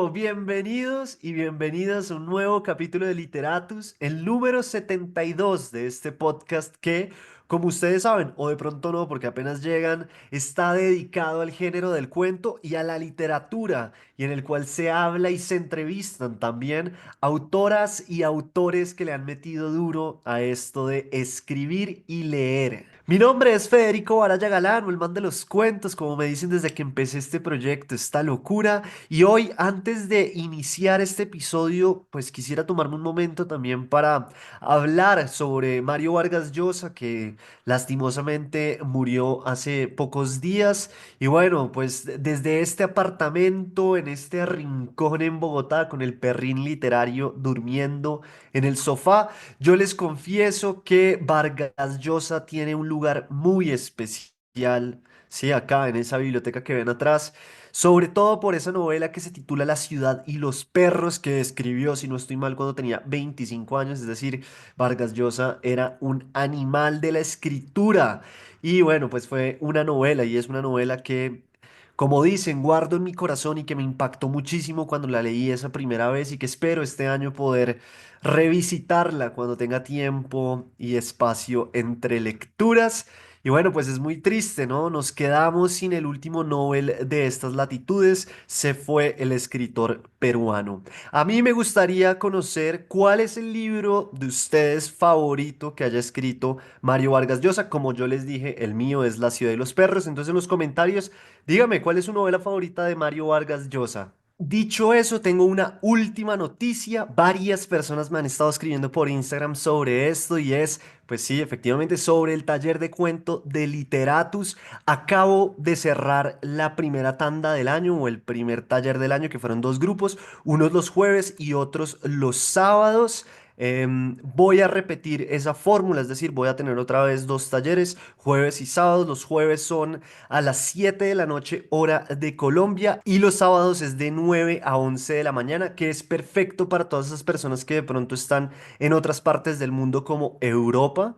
Listo, bienvenidos y bienvenidas a un nuevo capítulo de Literatus, el número 72 de este podcast que, como ustedes saben, o de pronto no, porque apenas llegan, está dedicado al género del cuento y a la literatura, y en el cual se habla y se entrevistan también autoras y autores que le han metido duro a esto de escribir y leer. Mi nombre es Federico Baraya Galán, o el man de los cuentos, como me dicen desde que empecé este proyecto, esta locura. Y hoy, antes de iniciar este episodio, pues quisiera tomarme un momento también para hablar sobre Mario Vargas Llosa, que lastimosamente murió hace pocos días. Y bueno, pues desde este apartamento, en este rincón en Bogotá, con el perrín literario durmiendo en el sofá, yo les confieso que Vargas Llosa tiene un lugar muy especial, sí, acá en esa biblioteca que ven atrás, sobre todo por esa novela que se titula La ciudad y los perros, que escribió, si no estoy mal, cuando tenía 25 años, es decir, Vargas Llosa era un animal de la escritura. Y bueno, pues fue una novela y es una novela que, como dicen, guardo en mi corazón y que me impactó muchísimo cuando la leí esa primera vez y que espero este año poder revisitarla cuando tenga tiempo y espacio entre lecturas. Y bueno, pues es muy triste, ¿no? Nos quedamos sin el último Nobel de estas latitudes. Se fue el escritor peruano. A mí me gustaría conocer cuál es el libro de ustedes favorito que haya escrito Mario Vargas Llosa. Como yo les dije, el mío es La ciudad de los perros. Entonces en los comentarios, dígame cuál es su novela favorita de Mario Vargas Llosa. Dicho eso, tengo una última noticia. Varias personas me han estado escribiendo por Instagram sobre esto y es, pues sí, efectivamente, sobre el taller de cuento de Literatus. Acabo de cerrar la primera tanda del año o el primer taller del año, que fueron dos grupos, unos los jueves y otros los sábados. Voy a repetir esa fórmula, es decir, voy a tener otra vez dos talleres, jueves y sábados. Los jueves son a las 7 de la noche, hora de Colombia, y los sábados es de 9 a 11 de la mañana, que es perfecto para todas esas personas que de pronto están en otras partes del mundo como Europa,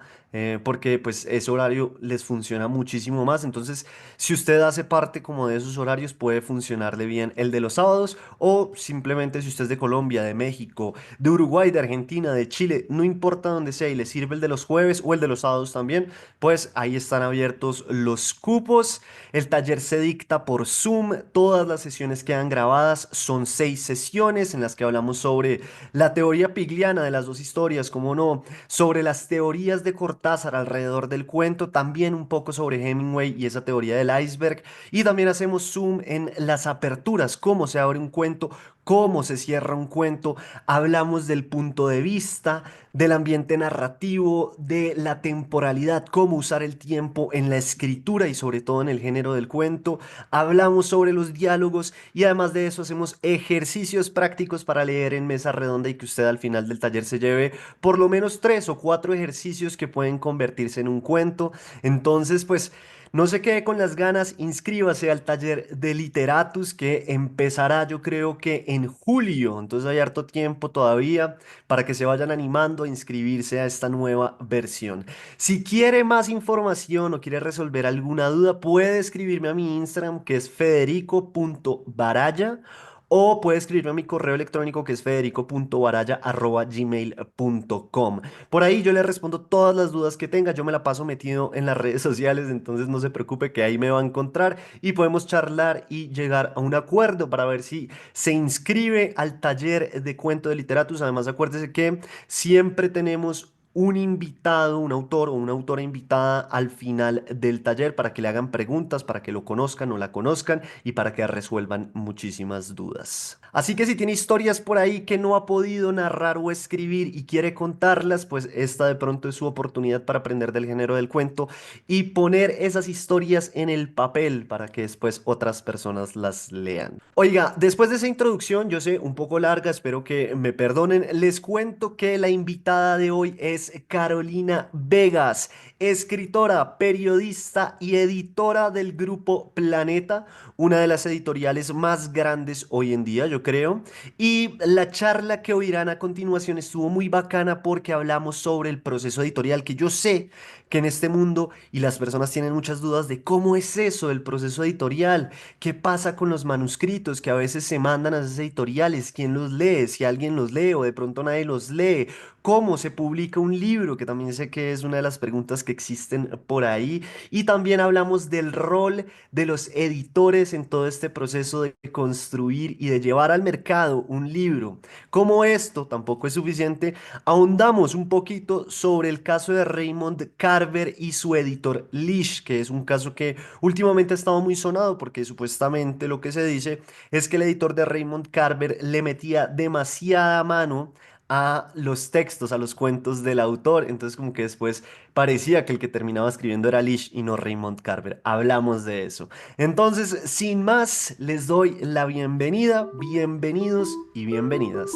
porque pues ese horario les funciona muchísimo más. Entonces, si usted hace parte como de esos horarios, puede funcionarle bien el de los sábados, o simplemente si usted es de Colombia, de México, de Uruguay, de Argentina, de Chile, no importa dónde sea y le sirve el de los jueves o el de los sábados también, pues ahí están abiertos los cupos. El taller se dicta por Zoom, todas las sesiones quedan grabadas, son 6 sesiones en las que hablamos sobre la teoría pigliana de las dos historias, como no, sobre las teorías de Cortázar alrededor del cuento, también un poco sobre Hemingway y esa teoría del iceberg, y también hacemos Zoom en las aperturas, cómo se abre un cuento, cómo se cierra un cuento, hablamos del punto de vista, del ambiente narrativo, de la temporalidad, cómo usar el tiempo en la escritura y sobre todo en el género del cuento. Hablamos sobre los diálogos y además de eso hacemos ejercicios prácticos para leer en mesa redonda y que usted al final del taller se lleve por lo menos 3 o 4 ejercicios que pueden convertirse en un cuento. Entonces, pues... No se quede con las ganas, inscríbase al taller de Literatus que empezará yo creo que en julio, entonces hay harto tiempo todavía para que se vayan animando a inscribirse a esta nueva versión. Si quiere más información o quiere resolver alguna duda, puede escribirme a mi Instagram que es federico.baraya o puede escribirme a mi correo electrónico que es federico.baraya@gmail.com. Por ahí yo le respondo todas las dudas que tenga, yo me la paso metido en las redes sociales, entonces no se preocupe que ahí me va a encontrar y podemos charlar y llegar a un acuerdo para ver si se inscribe al taller de cuento de literatus. Además, acuérdese que siempre tenemos un invitado, un autor o una autora invitada al final del taller para que le hagan preguntas, para que lo conozcan o la conozcan y para que resuelvan muchísimas dudas. Así que si tiene historias por ahí que no ha podido narrar o escribir y quiere contarlas, pues esta de pronto es su oportunidad para aprender del género del cuento y poner esas historias en el papel para que después otras personas las lean. Oiga, después de esa introducción, yo sé, un poco larga, espero que me perdonen, les cuento que la invitada de hoy es Carolina Vegas, escritora, periodista y editora del grupo Planeta, una de las editoriales más grandes hoy en día, yo creo. Y la charla que oirán a continuación estuvo muy bacana porque hablamos sobre el proceso editorial, que yo sé que en este mundo y las personas tienen muchas dudas de cómo es eso, el proceso editorial, qué pasa con los manuscritos que a veces se mandan a esas editoriales, quién los lee, si alguien los lee o de pronto nadie los lee, cómo se publica un libro, que también sé que es una de las preguntas que existen por ahí, y también hablamos del rol de los editores en todo este proceso de construir y de llevar al mercado un libro. Como esto tampoco es suficiente, ahondamos un poquito sobre el caso de Raymond Carver y su editor Lish, que es un caso que últimamente ha estado muy sonado porque supuestamente lo que se dice es que el editor de Raymond Carver le metía demasiada mano a los textos, a los cuentos del autor. Entonces como que después parecía que el que terminaba escribiendo era Lish y no Raymond Carver. Hablamos de eso. Entonces, sin más, les doy la bienvenida, bienvenidos y bienvenidas.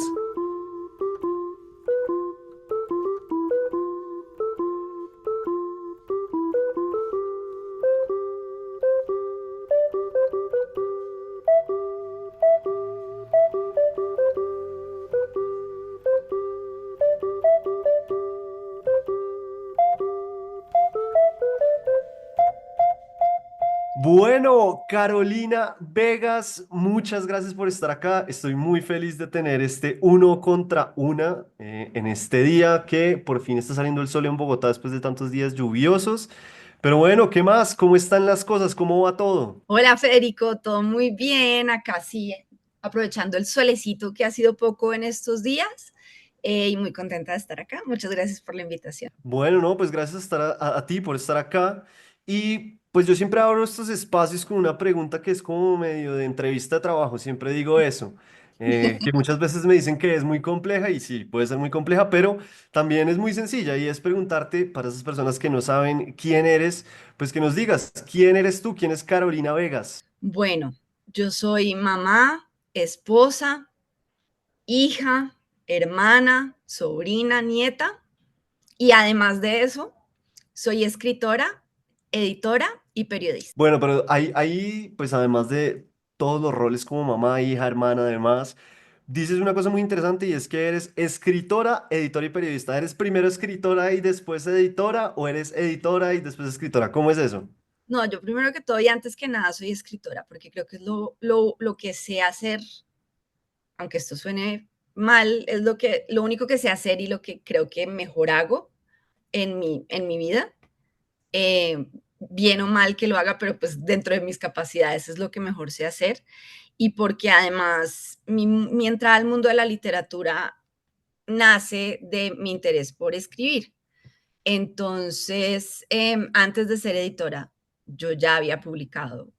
Bueno, Carolina Vegas, muchas gracias por estar acá. Estoy muy feliz de tener este uno contra una en este día que por fin está saliendo el sol en Bogotá después de tantos días lluviosos. Pero bueno, ¿qué más? ¿Cómo están las cosas? ¿Cómo va todo? Hola Federico, todo muy bien, acá sí, aprovechando el solecito que ha sido poco en estos días y muy contenta de estar acá. Muchas gracias por la invitación. Bueno, no, pues gracias a, a ti por estar acá. Y pues yo siempre abro estos espacios con una pregunta que es como medio de entrevista de trabajo, siempre digo eso, que muchas veces me dicen que es muy compleja y sí, puede ser muy compleja, pero también es muy sencilla y es preguntarte para esas personas que no saben quién eres, pues que nos digas, ¿quién eres tú? ¿Quién es Carolina Vegas? Bueno, yo soy mamá, esposa, hija, hermana, sobrina, nieta y además de eso, soy escritora, editora y periodista. Bueno, pero ahí, pues además de todos los roles como mamá, hija, hermana, además, dices una cosa muy interesante y es que eres escritora, editora y periodista. ¿Eres primero escritora y después editora o eres editora y después escritora? ¿Cómo es eso? No, yo primero que todo y antes que nada soy escritora porque creo que es lo que sé hacer, aunque esto suene mal, es lo único que sé hacer y lo que creo que mejor hago en mi vida. Bien o mal que lo haga, pero pues dentro de mis capacidades es lo que mejor sé hacer. Y porque además mi entrada al mundo de la literatura nace de mi interés por escribir. Entonces, antes de ser editora, yo ya había publicado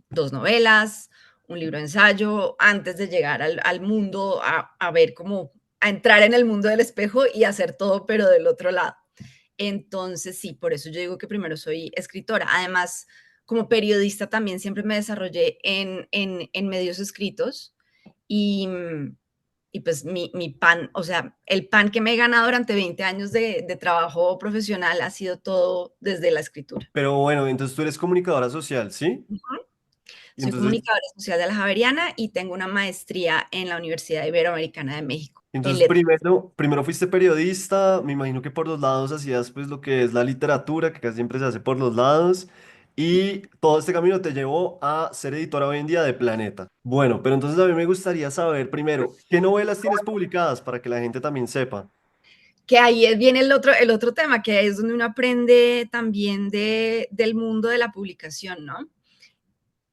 dos novelas, un libro de ensayo, antes de llegar al mundo, a ver cómo, a entrar en el mundo del espejo y hacer todo, pero del otro lado. Entonces, sí, por eso yo digo que primero soy escritora. Además, como periodista también siempre me desarrollé en medios escritos y, y pues mi pan, o sea, el pan que me he ganado durante 20 años de trabajo profesional ha sido todo desde la escritura. Pero bueno, entonces tú eres comunicadora social, ¿sí? Ujú. Y Soy entonces, comunicadora social de la Javeriana y tengo una maestría en la Universidad Iberoamericana de México, en entonces letras. primero fuiste periodista, me imagino que por los lados hacías pues lo que es la literatura, que casi siempre se hace por los lados, y todo este camino te llevó a ser editora hoy en día de Planeta. Bueno, pero entonces a mí me gustaría saber primero, ¿qué novelas tienes publicadas para que la gente también sepa? Que ahí viene el otro tema, que es donde uno aprende también del mundo de la publicación, ¿no?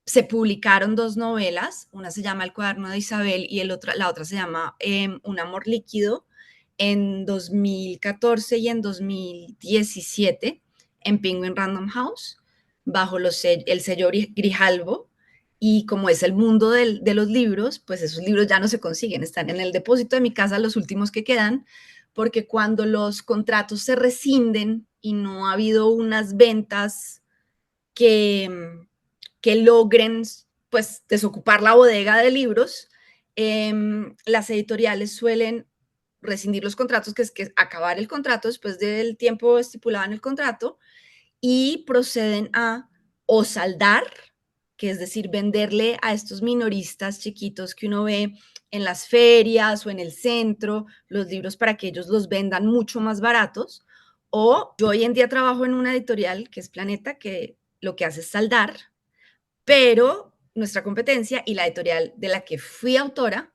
Se publicaron dos novelas, una se llama El cuaderno de Isabel y la otra se llama Un amor líquido, en 2014 y en 2017 en Penguin Random House, bajo el sello Grijalbo. Y como es el mundo de los libros, pues esos libros ya no se consiguen, están en el depósito de mi casa los últimos que quedan, porque cuando los contratos se rescinden y no ha habido unas ventas que, que logren pues desocupar la bodega de libros, las editoriales suelen rescindir los contratos, que es que acabar el contrato después del tiempo estipulado en el contrato, y proceden a o saldar, que es decir, venderle a estos minoristas chiquitos que uno ve en las ferias o en el centro, los libros para que ellos los vendan mucho más baratos, O yo hoy en día trabajo en una editorial que es Planeta, que lo que hace es saldar, pero nuestra competencia y la editorial de la que fui autora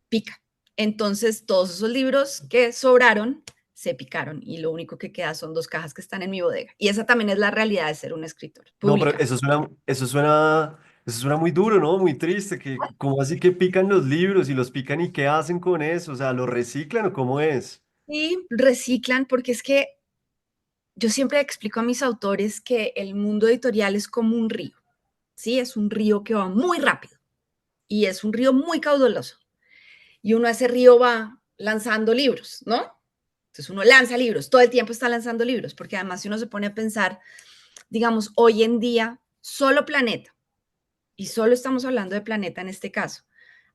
pica. Entonces, todos esos libros que sobraron se picaron y lo único que queda son 2 cajas que están en mi bodega. Y esa también es la realidad de ser un escritor. No, pero Publica. eso suena muy duro, ¿no? Muy triste, que ¿cómo así que pican los libros y los pican y qué hacen con eso? O sea, ¿los reciclan o cómo es? Y reciclan porque es que yo siempre explico a mis autores que el mundo editorial es como un río, ¿sí? Es un río que va muy rápido y es un río muy caudaloso. Y uno a ese río va lanzando libros, ¿no? Entonces uno lanza libros, todo el tiempo está lanzando libros, porque además si uno se pone a pensar, digamos, hoy en día, solo Planeta, y solo estamos hablando de Planeta en este caso,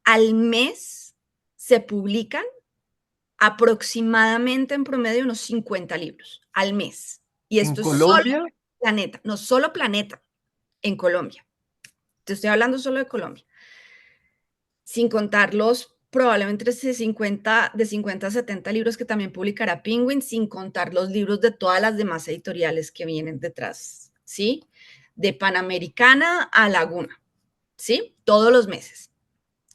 al mes se publican aproximadamente en promedio unos 50 libros al mes. Y ¿En esto es solo Colombia? Planeta, no solo Planeta en Colombia. Te estoy hablando solo de Colombia. Sin contar los probablemente de 50 a 70 libros que también publicará Penguin, sin contar los libros de todas las demás editoriales que vienen detrás, ¿sí? De Panamericana a Laguna, ¿sí? Todos los meses.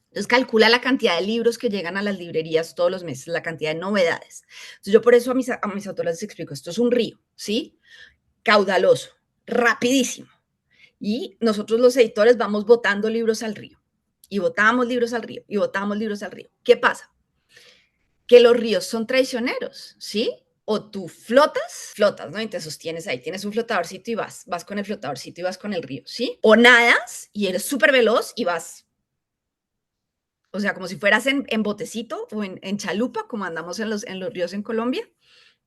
Entonces calcula la cantidad de libros que llegan a las librerías todos los meses, la cantidad de novedades. Entonces yo por eso a mis autores les explico, esto es un río, ¿sí? Caudaloso, rapidísimo. Y nosotros los editores vamos botando libros al río. Y botamos libros al río, y botamos libros al río. ¿Qué pasa? Que los ríos son traicioneros, ¿sí? O tú flotas, ¿no? Y te sostienes ahí, tienes un flotadorcito y vas con el flotadorcito y vas con el río, ¿sí? O nadas y eres súper veloz y vas, o sea, como si fueras en botecito o en chalupa, como andamos en los ríos en Colombia,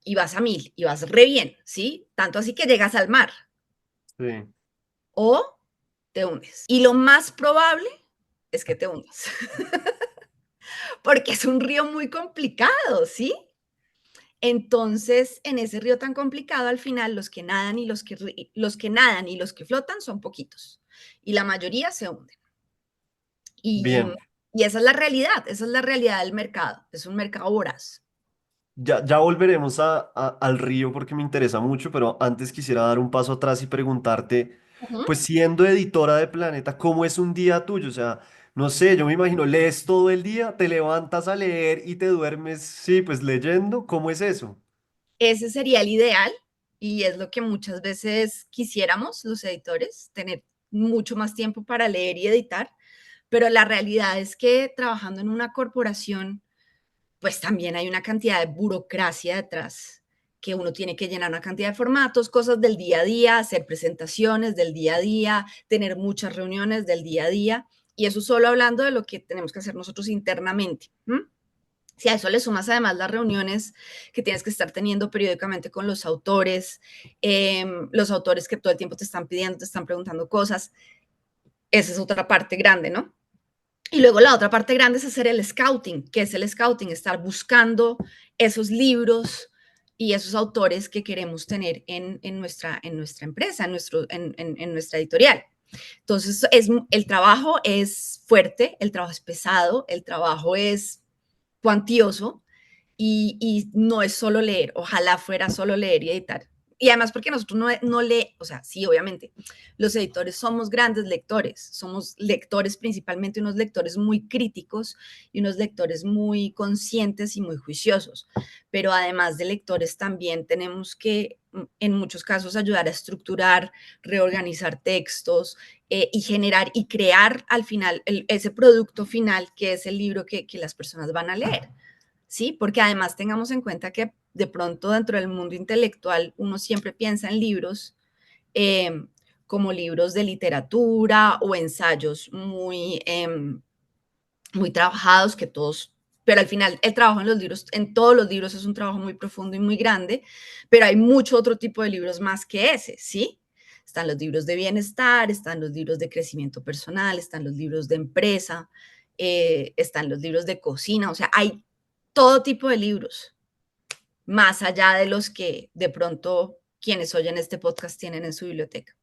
y vas a 1000 y vas re bien, ¿sí? Tanto así que llegas al mar Sí. o te hundes. Y lo más probable es que te hundas, porque es un río muy complicado, ¿sí? Entonces, en ese río tan complicado, al final los que flotan son poquitos y la mayoría se hunden. Y, Bien. y esa es la realidad del mercado, es un mercado voraz. Ya volveremos al río porque me interesa mucho, pero antes quisiera dar un paso atrás y preguntarte, Ujú. pues siendo editora de Planeta, ¿cómo es un día tuyo? O sea, no sé, yo me imagino, lees todo el día, te levantas a leer y te duermes, sí, pues leyendo, ¿cómo es eso? Ese sería el ideal y es lo que muchas veces quisiéramos los editores, tener mucho más tiempo para leer y editar, pero la realidad es que trabajando en una corporación pues también hay una cantidad de burocracia detrás, que uno tiene que llenar una cantidad de formatos, cosas del día a día, hacer presentaciones del día a día, tener muchas reuniones del día a día, y eso solo hablando de lo que tenemos que hacer nosotros internamente. Si a eso le sumas además las reuniones que tienes que estar teniendo periódicamente con los autores que todo el tiempo te están pidiendo, te están preguntando cosas, esa es otra parte grande, ¿no? Y luego la otra parte grande es hacer el scouting. ¿Qué es el scouting? Estar buscando esos libros y esos autores que queremos tener en nuestra empresa, en nuestra editorial. Entonces, el trabajo es fuerte, el trabajo es pesado, el trabajo es cuantioso y no es solo leer. Ojalá fuera solo leer y editar. Y además porque nosotros no lee, o sea, sí, obviamente, los editores somos grandes lectores, somos lectores principalmente, unos lectores muy críticos y unos lectores muy conscientes y muy juiciosos, pero además de lectores también tenemos que, en muchos casos, ayudar a estructurar, reorganizar textos y generar y crear al final ese producto final que es el libro que las personas van a leer. ¿Sí? Porque además tengamos en cuenta que de pronto dentro del mundo intelectual uno siempre piensa en libros eh, como libros de literatura o ensayos muy trabajados que todos, pero al final el trabajo en los libros, en todos los libros es un trabajo muy profundo y muy grande, pero hay mucho otro tipo de libros más que ese, ¿sí? Están los libros de bienestar, están los libros de crecimiento personal, están los libros de empresa, están los libros de cocina, o sea, hay todo tipo de libros, más allá de los que de pronto quienes oyen este podcast tienen en su biblioteca.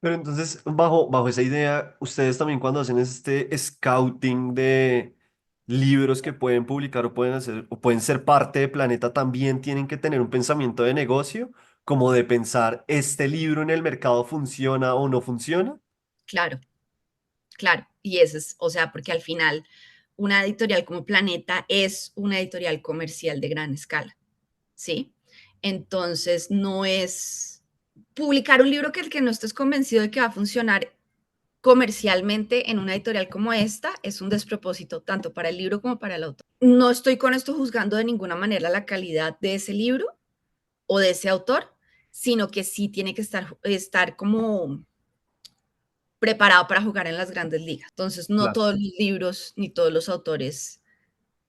Pero entonces, bajo esa idea, ustedes también cuando hacen este scouting de, libros que pueden publicar o pueden hacer o pueden ser parte de Planeta también tienen que tener un pensamiento de negocio, como de pensar, ¿este libro en el mercado funciona o no funciona? Claro, claro. Y ese es, o sea, porque al final una editorial como Planeta es una editorial comercial de gran escala, ¿sí? Entonces, no es publicar un libro que el que no estés convencido de que va a funcionar comercialmente en una editorial como esta es un despropósito tanto para el libro como para el autor. No estoy con esto juzgando de ninguna manera la calidad de ese libro o de ese autor, sino que sí tiene que estar como preparado para jugar en las grandes ligas. Entonces, no Claro. todos los libros ni todos los autores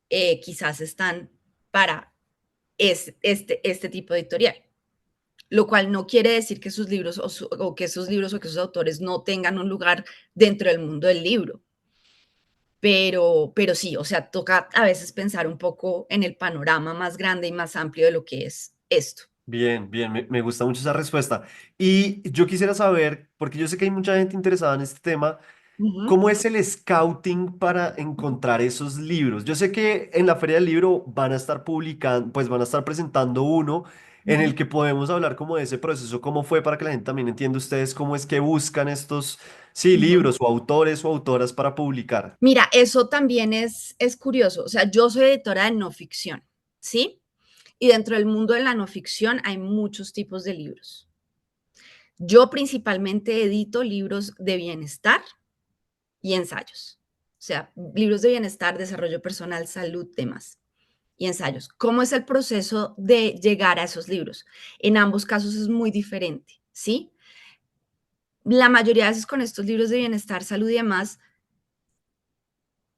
quizás están para este tipo de editorial, lo cual no quiere decir que sus libros o que esos libros o que esos autores no tengan un lugar dentro del mundo del libro. Pero sí, o sea, toca a veces pensar un poco en el panorama más grande y más amplio de lo que es esto. Bien, bien, me gusta mucho esa respuesta. Y yo quisiera saber, porque yo sé que hay mucha gente interesada en este tema, Ujú, ¿cómo es el scouting para encontrar esos libros? Yo sé que en la Feria del Libro van a estar publicando, pues van a estar presentando uno en el ujú, que podemos hablar como de ese proceso, cómo fue para que la gente también entienda ustedes cómo es que buscan estos, sí, ujú. libros o autores o autoras para publicar. Mira, eso también es curioso. O sea, yo soy editora de no ficción, ¿sí? Y dentro del mundo de la no ficción hay muchos tipos de libros. Yo principalmente edito libros de bienestar y ensayos. O sea, libros de bienestar, desarrollo personal, salud, temas y ensayos. ¿Cómo es el proceso de llegar a esos libros? En ambos casos es muy diferente, ¿sí? La mayoría de veces con estos libros de bienestar, salud y demás,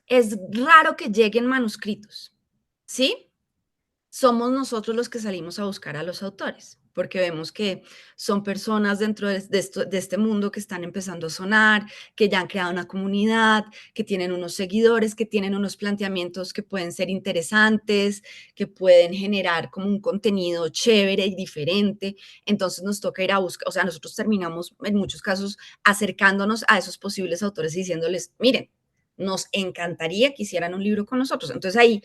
es raro que lleguen manuscritos, ¿sí? Somos nosotros los que salimos a buscar a los autores, porque vemos que son personas dentro de este mundo que están empezando a sonar, que ya han creado una comunidad, que tienen unos seguidores, que tienen unos planteamientos que pueden ser interesantes, que pueden generar como un contenido chévere y diferente. Entonces nos toca ir a buscar, o sea, nosotros terminamos en muchos casos acercándonos a esos posibles autores y diciéndoles, miren, nos encantaría que hicieran un libro con nosotros. Entonces ahí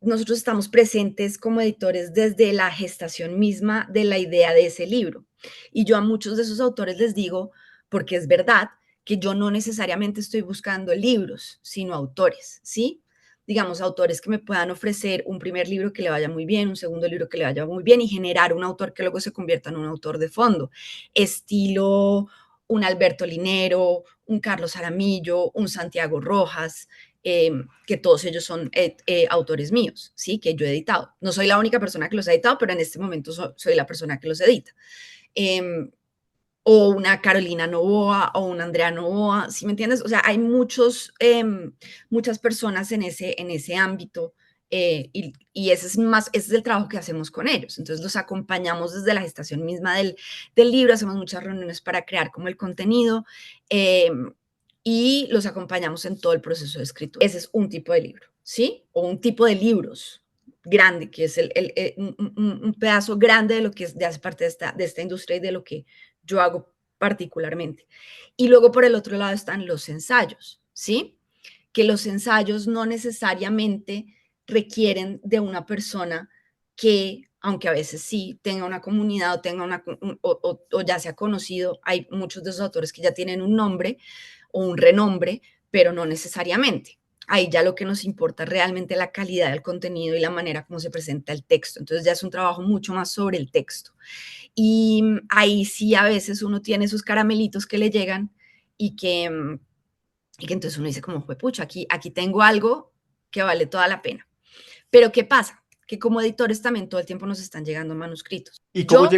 nosotros estamos presentes como editores desde la gestación misma de la idea de ese libro. Y yo a muchos de esos autores les digo, porque es verdad, que yo no necesariamente estoy buscando libros, sino autores, ¿sí? Digamos, autores que me puedan ofrecer un primer libro que le vaya muy bien, un segundo libro que le vaya muy bien y generar un autor que luego se convierta en un autor de fondo, estilo un Alberto Linero, un Carlos Aramillo, un Santiago Rojas, que todos ellos son autores míos, ¿sí? Que yo he editado. No soy la única persona que los ha editado, pero en este momento soy la persona que los edita. Eh, o una Carolina Novoa o una Andrea Novoa, ¿sí me entiendes? O sea, hay muchas personas en ese ámbito y ese es el trabajo que hacemos con ellos. Entonces los acompañamos desde la gestación misma del libro, hacemos muchas reuniones para crear como el contenido eh, y los acompañamos en todo el proceso de escritura. Ese es un tipo de libro, ¿sí? O un tipo de libros grande, que es un pedazo grande de lo que es, de hace parte de esta industria y de lo que yo hago particularmente. Y luego por el otro lado están los ensayos, ¿sí? Que los ensayos no necesariamente requieren de una persona que, aunque a veces sí, tenga una comunidad o, tenga o ya sea conocido, hay muchos de esos autores que ya tienen un nombre o un renombre, pero no necesariamente. Ahí ya lo que nos importa es realmente la calidad del contenido y la manera como se presenta el texto. Entonces ya es un trabajo mucho más sobre el texto. Y ahí sí a veces uno tiene sus caramelitos que le llegan y que entonces uno dice como, pucha, aquí tengo algo que vale toda la pena. Pero ¿qué pasa? Que como editores también todo el tiempo nos están llegando manuscritos. ¿Y Yo,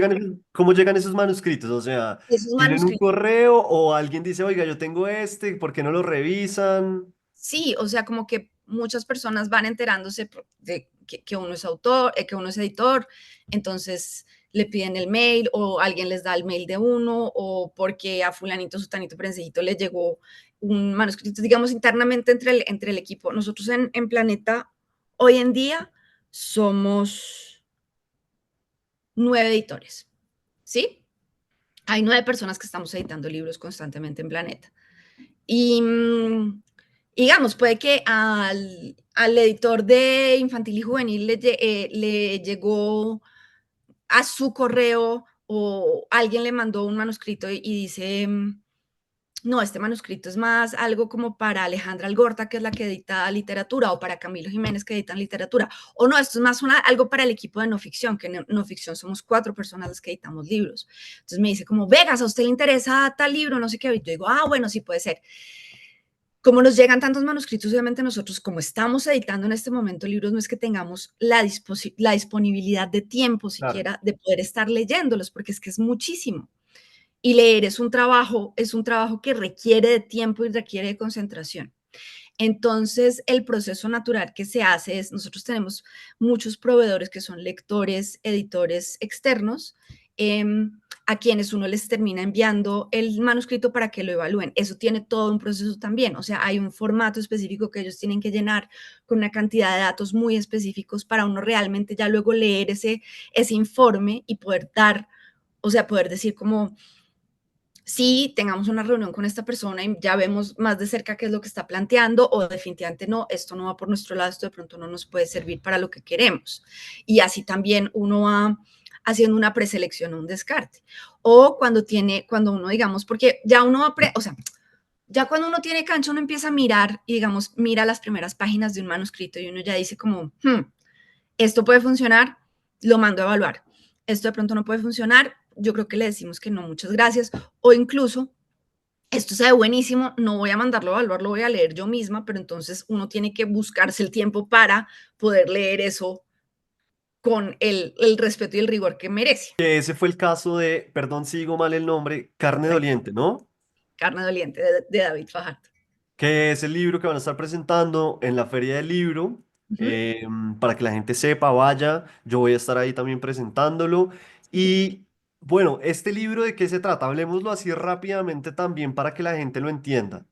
cómo llegan esos manuscritos? O sea, esos ¿tienen un manuscritos, correo o alguien dice, oiga, yo tengo este, ¿por qué no lo revisan? sí, o sea, como que muchas personas van enterándose de que uno es autor, que uno es editor, entonces le piden el mail o alguien les da el mail de uno o porque a fulanito, sutanito, prensejito le llegó un manuscrito, digamos, internamente entre el equipo. Nosotros en Planeta hoy en día somos 9 editores, ¿sí? Hay 9 personas que estamos editando libros constantemente en Planeta. Y, digamos, puede que al editor de infantil y juvenil le llegó a su correo o alguien le mandó un manuscrito y dice, no, este manuscrito es más algo como para Alejandra Algorta, que es la que edita literatura, o para Camilo Jiménez, que editan literatura, o no, esto es más algo para el equipo de no ficción, que en no ficción somos 4 personas las que editamos libros. Entonces me dice como, Vegas, ¿a usted le interesa tal libro? No sé qué, y yo digo, bueno, sí puede ser. Como nos llegan tantos manuscritos, obviamente nosotros, como estamos editando en este momento libros, no es que tengamos la disponibilidad de tiempo Claro. siquiera de poder estar leyéndolos, porque es que es muchísimo. Y leer es un trabajo que requiere de tiempo y requiere de concentración. Entonces, el proceso natural que se hace es, nosotros tenemos muchos proveedores que son lectores, editores externos, eh, a quienes uno les termina enviando el manuscrito para que lo evalúen. Eso tiene todo un proceso también, o sea, hay un formato específico que ellos tienen que llenar con una cantidad de datos muy específicos para uno realmente ya luego leer ese informe y poder dar, o sea, poder decir como, sí, tengamos una reunión con esta persona y ya vemos más de cerca qué es lo que está planteando o definitivamente no, esto no va por nuestro lado, esto de pronto no nos puede servir para lo que queremos. Y así también uno va haciendo una preselección o un descarte. O cuando uno, digamos, porque ya uno, o sea, ya cuando uno tiene cancha, uno empieza a mirar y, digamos, mira las primeras páginas de un manuscrito y uno ya dice como, esto puede funcionar, lo mando a evaluar. Esto de pronto no puede funcionar, yo creo que le decimos que no, muchas gracias. O incluso, esto se ve buenísimo, no voy a mandarlo a evaluar, lo voy a leer yo misma, pero entonces uno tiene que buscarse el tiempo para poder leer eso con el respeto y el rigor que merece. Que ese fue el caso de, perdón si digo mal el nombre, Carne Tranquilo. Doliente, ¿no? Carne doliente de David Fajardo. Que es el libro que van a estar presentando en la Feria del Libro, Uh -huh. para que la gente sepa, vaya, yo voy a estar ahí también presentándolo. Y bueno, este libro, ¿de qué se trata? Hablemoslo así rápidamente también para que la gente lo entienda.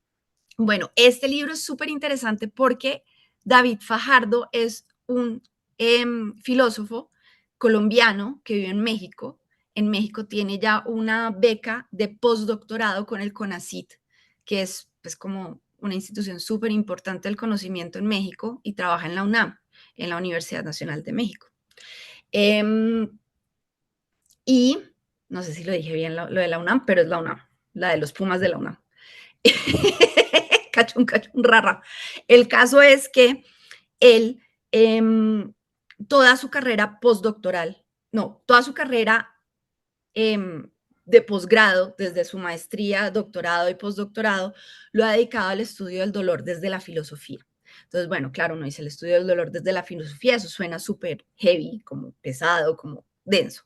Bueno, este libro es súper interesante porque David Fajardo es un filósofo colombiano que vive en México. En México tiene ya una beca de postdoctorado con el CONACYT, que es pues como una institución súper importante del conocimiento en México y trabaja en la UNAM, en la Universidad Nacional de México. Eh, y no sé si lo dije bien lo de la UNAM, pero es la UNAM, la de los Pumas de la UNAM. Cachun, cachun, rara. El caso es que él, eh, toda su carrera postdoctoral, no, toda su carrera eh, de posgrado, desde su maestría, doctorado y postdoctorado, lo ha dedicado al estudio del dolor desde la filosofía. Entonces, bueno, claro, uno dice el estudio del dolor desde la filosofía, eso suena súper heavy, como pesado, como denso.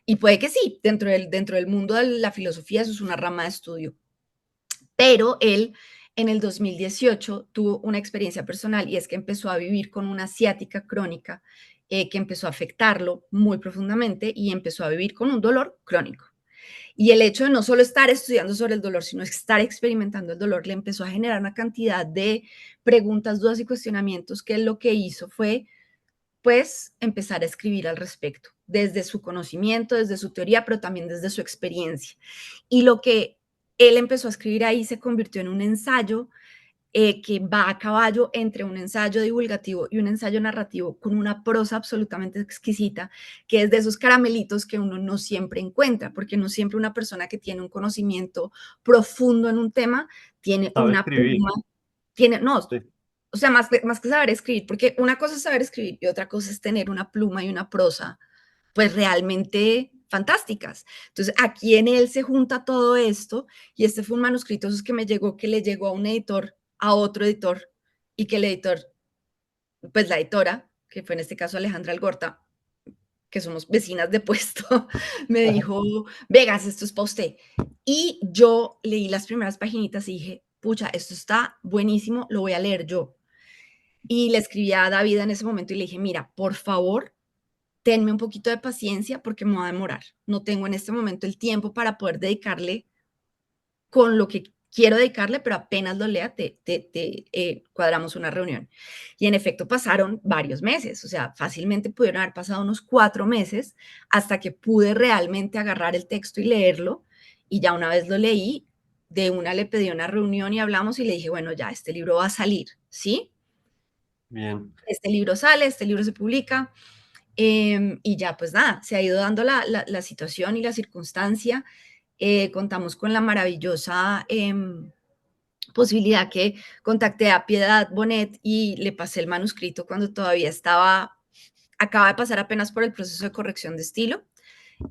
Y puede que sí, dentro del mundo de la filosofía eso es una rama de estudio, pero él en el 2018 tuvo una experiencia personal y es que empezó a vivir con una ciática crónica que empezó a afectarlo muy profundamente y empezó a vivir con un dolor crónico. Y el hecho de no solo estar estudiando sobre el dolor, sino estar experimentando el dolor, le empezó a generar una cantidad de preguntas, dudas y cuestionamientos que lo que hizo fue, pues, empezar a escribir al respecto, desde su conocimiento, desde su teoría, pero también desde su experiencia. Y lo que él empezó a escribir ahí se convirtió en un ensayo que va a caballo entre un ensayo divulgativo y un ensayo narrativo con una prosa absolutamente exquisita, que es de esos caramelitos que uno no siempre encuentra, porque no siempre una persona que tiene un conocimiento profundo en un tema tiene Sabe una escribir. pluma, tiene, no, Sí. o sea, más que saber escribir, porque una cosa es saber escribir y otra cosa es tener una pluma y una prosa, pues realmente fantásticas. Entonces, aquí en él se junta todo esto y este fue un manuscrito esos que me llegó, que le llegó a un editor, a otro editor, y que el editor, pues la editora, que fue en este caso Alejandra Algorta, que somos vecinas de puesto, me dijo, Vegas, esto es para usted. Y yo leí las primeras paginitas y dije, pucha, esto está buenísimo, lo voy a leer yo. Y le escribí a David en ese momento y le dije, mira, por favor, tenme un poquito de paciencia porque me va a demorar. No tengo en este momento el tiempo para poder dedicarle con lo que quiero dedicarle, pero apenas lo lea, cuadramos una reunión. Y en efecto pasaron varios meses, o sea, fácilmente pudieron haber pasado unos 4 meses hasta que pude realmente agarrar el texto y leerlo. Y ya una vez lo leí, de una le pedí una reunión y hablamos y le dije, bueno, ya, este libro va a salir, ¿sí? Bien. Este libro sale, este libro se publica. Y ya, pues nada, se ha ido dando la situación y la circunstancia. Contamos con la maravillosa posibilidad que contacté a Piedad Bonet y le pasé el manuscrito cuando todavía acaba de pasar apenas por el proceso de corrección de estilo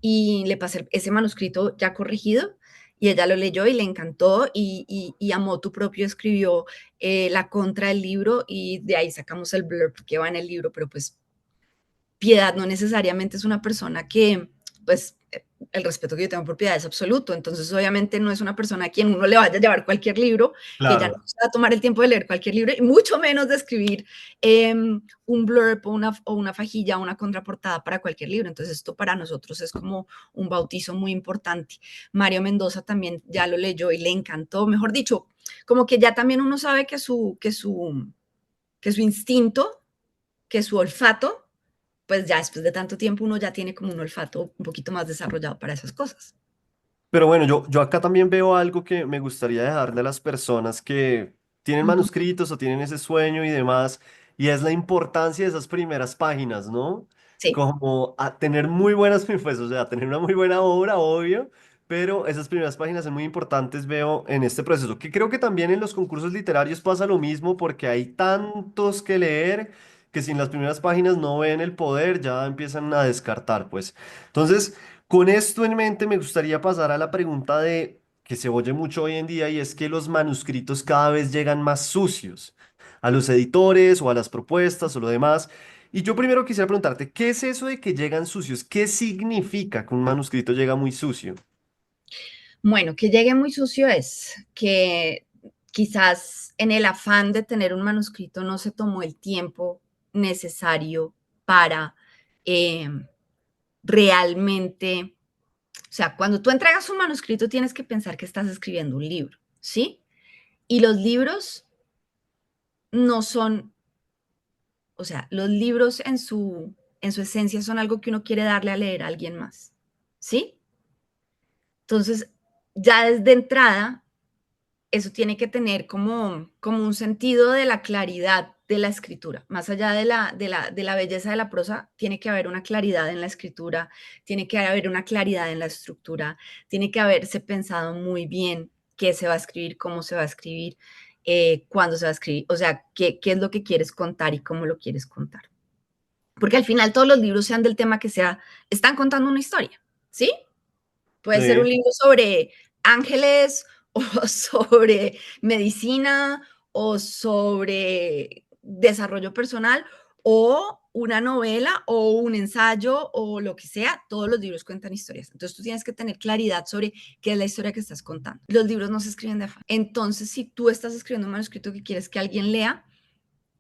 y le pasé ese manuscrito ya corregido y ella lo leyó y le encantó y amó tu propio, escribió la contra del libro y de ahí sacamos el blurb que va en el libro, pero pues Piedad no necesariamente es una persona que, pues, el respeto que yo tengo por Piedad es absoluto, entonces obviamente no es una persona a quien uno le vaya a llevar cualquier libro, que ella no Claro. se va a tomar el tiempo de leer cualquier libro, y mucho menos de escribir un blurb o una fajilla, una contraportada para cualquier libro, entonces esto para nosotros es como un bautizo muy importante. Mario Mendoza también ya lo leyó y le encantó, mejor dicho, como que ya también uno sabe que su instinto, que su olfato pues ya después de tanto tiempo uno ya tiene como un olfato un poquito más desarrollado para esas cosas. Pero bueno, yo acá también veo algo que me gustaría dejarle a las personas que tienen Ujú. manuscritos o tienen ese sueño y demás, y es la importancia de esas primeras páginas, ¿no? Sí. Como a tener muy buenas, pues, o sea, tener una muy buena obra, obvio, pero esas primeras páginas son muy importantes, veo, en este proceso, que creo que también en los concursos literarios pasa lo mismo, porque hay tantos que leer que si en las primeras páginas no ven el poder, ya empiezan a descartar, pues. Entonces... Con esto en mente, me gustaría pasar a la pregunta de que se oye mucho hoy en día y es que los manuscritos cada vez llegan más sucios a los editores o a las propuestas o lo demás. Y yo primero quisiera preguntarte, ¿qué es eso de que llegan sucios? ¿Qué significa que un manuscrito llega muy sucio? Bueno, que llegue muy sucio es que quizás en el afán de tener un manuscrito no se tomó el tiempo necesario para eh, realmente, o sea, cuando tú entregas un manuscrito tienes que pensar que estás escribiendo un libro, ¿sí? Y los libros no son, o sea, los libros en su esencia son algo que uno quiere darle a leer a alguien más, ¿sí? Entonces, ya desde entrada, eso tiene que tener como un sentido de la claridad de la escritura. Más allá de la belleza de la prosa, tiene que haber una claridad en la escritura, tiene que haber una claridad en la estructura, tiene que haberse pensado muy bien qué se va a escribir, cómo se va a escribir, cuándo se va a escribir, o sea, qué es lo que quieres contar y cómo lo quieres contar. Porque al final todos los libros sean del tema que sea, están contando una historia, ¿sí? Puede ser un Sí. libro sobre ángeles o sobre medicina o sobre desarrollo personal o una novela o un ensayo o lo que sea, todos los libros cuentan historias. Entonces tú tienes que tener claridad sobre qué es la historia que estás contando. Los libros no se escriben de afán. Entonces, si tú estás escribiendo un manuscrito que quieres que alguien lea,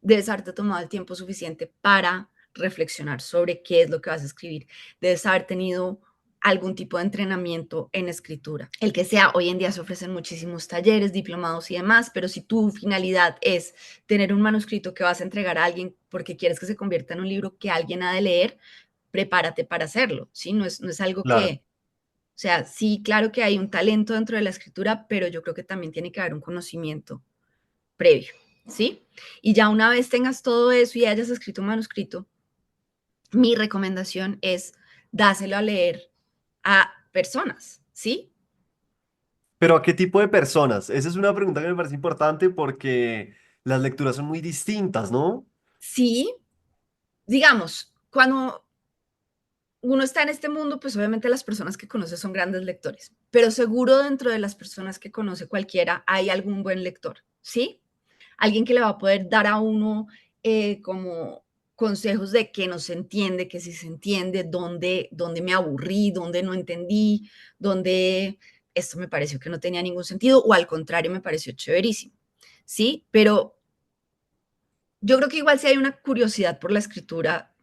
debes haberte tomado el tiempo suficiente para reflexionar sobre qué es lo que vas a escribir. Debes haber tenido algún tipo de entrenamiento en escritura. El que sea, hoy en día se ofrecen muchísimos talleres, diplomados y demás, pero si tu finalidad es tener un manuscrito que vas a entregar a alguien porque quieres que se convierta en un libro que alguien ha de leer, prepárate para hacerlo, ¿sí? No es algo Claro. que, o sea, sí, claro que hay un talento dentro de la escritura, pero yo creo que también tiene que haber un conocimiento previo, ¿sí? Y ya una vez tengas todo eso y hayas escrito un manuscrito, mi recomendación es dáselo a leer a personas, ¿sí? Pero ¿a qué tipo de personas? Esa es una pregunta que me parece importante porque las lecturas son muy distintas, ¿no? Sí, digamos, cuando uno está en este mundo, pues obviamente las personas que conoce son grandes lectores, pero seguro dentro de las personas que conoce cualquiera hay algún buen lector, ¿sí? Alguien que le va a poder dar a uno como consejos de que no se entiende, que si se entiende, dónde me aburrí, dónde no entendí, dónde esto me pareció que no tenía ningún sentido o al contrario me pareció chéverísimo, ¿sí? Pero yo creo que igual si hay una curiosidad por la escritura,